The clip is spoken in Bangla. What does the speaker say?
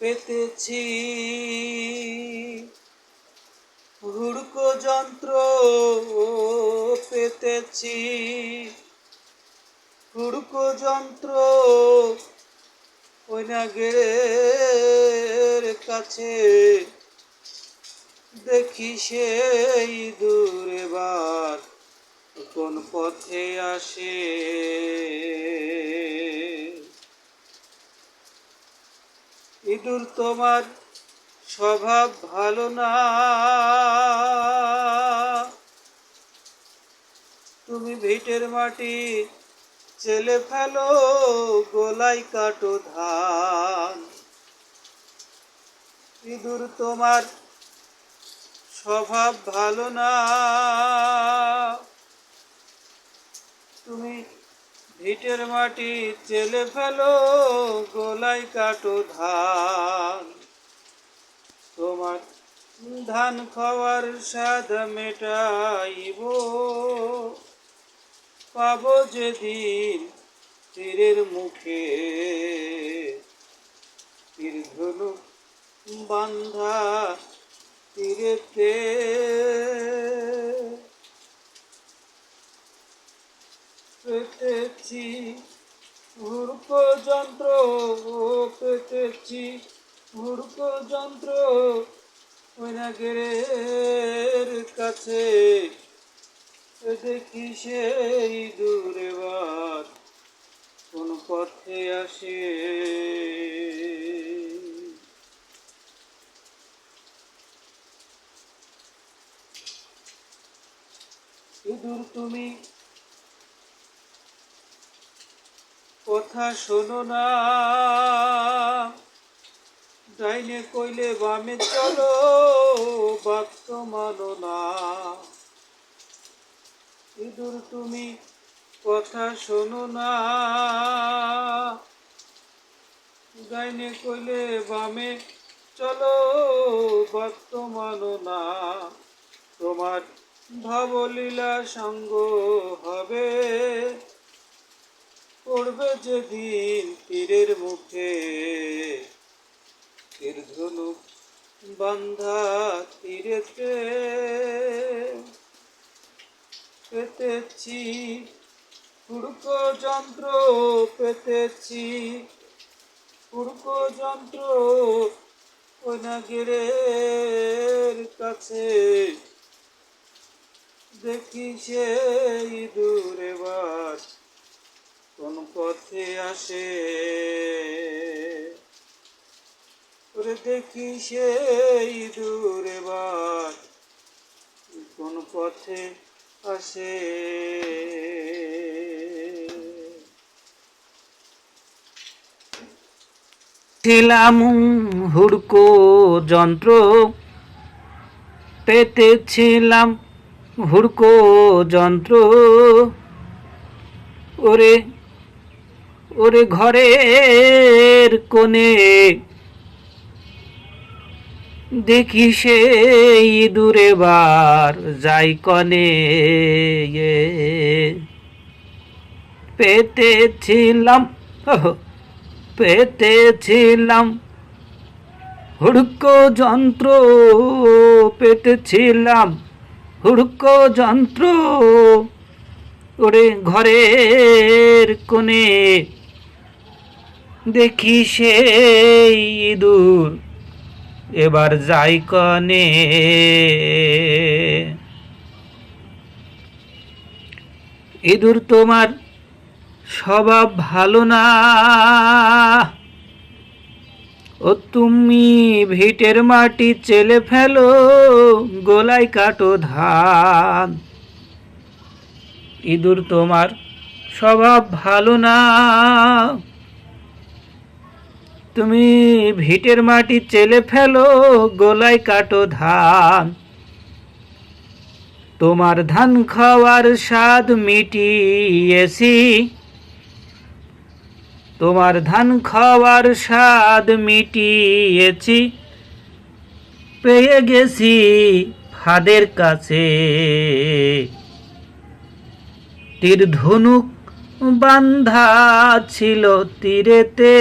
পেতেছি হুড়কো যন্ত্র পেতেছি হুড়কো যন্ত্র ওই নাগের কাছে দেখি সেই দূরে বার কোন পথে আসে। ইঁদুর তোমার স্বভাব ভালো না, তুমি ভিটের মাটি চেলে ফেলো, গোলায় কাটো ধান। ইঁদুর তোমার স্বভাব ভালো না, তুমি ভিটের মাটি চেলে ফেলো, গোলায় কাটো ধান। তোমার ধান খাওয়ার স্বাদ মেটাইব, পাবো যেদিন তীরের মুখে তীর ধনুক বান্ধা তীরেতে। পেতেছি হুড়কো যন্ত্র পেতেছি হুড়কো যন্ত্র ওই নাগের কাছে দেখি সেই দূরে বার কোন পথে আসে। ইঁদুর তুমি কথা শোনো না, ডাইনে কইলে বামে চলো, বাক্য মানো না। ইঁদুর তুমি কথা শোনো না, ডাইনে কইলে বামে চলো, বাক্য মানো না। তোমার ভাবলীলা সঙ্গ হবে, পড়বে যেদিন তীরের মুখে তীর ধনুক বান্ধা তীরেতে। পেতেছি হুড়কো যন্ত্র পেতেছি হুড়কো যন্ত্র ওই নাগের কাছে দেখি সেই দূরে বার কোন পথে আসে। ওরে দেখি সেই দূরে বার কোন পথে আসে। ছিলাম হুড়কো যন্ত্র পেতেছিলাম হুড়কো যন্ত্র, ওরে ওরে ঘরের কোণে দেখি সেই দূরে বার যাই কনে। পেতেছিলাম পেতেছিলাম হুড়কো যন্ত্র পেতেছিলাম হুড়কো যন্ত্র, ওরে ঘরের কোণে দেখি সেই ইঁদুর এবার যাই কনে। ইঁদুর তোমার স্বভাব ভালো না, ও তুমি ভিটের মাটি চেলে ফেলো, গোলায় কাটো ধান। ইঁদুর তোমার স্বভাব ভালো না, তুমি ভিটের মাটি চেলে ফেলো, গোলায় কাটো ধান। তোমার ধান খাওয়ার স্বাদ মিটিয়েছি, তোমার ধান খাওয়ার স্বাদ মিটিয়েছি, পেয়ে গেছি ফাদের কাছে তীর ধনুক বান্ধা ছিল তীরেতে।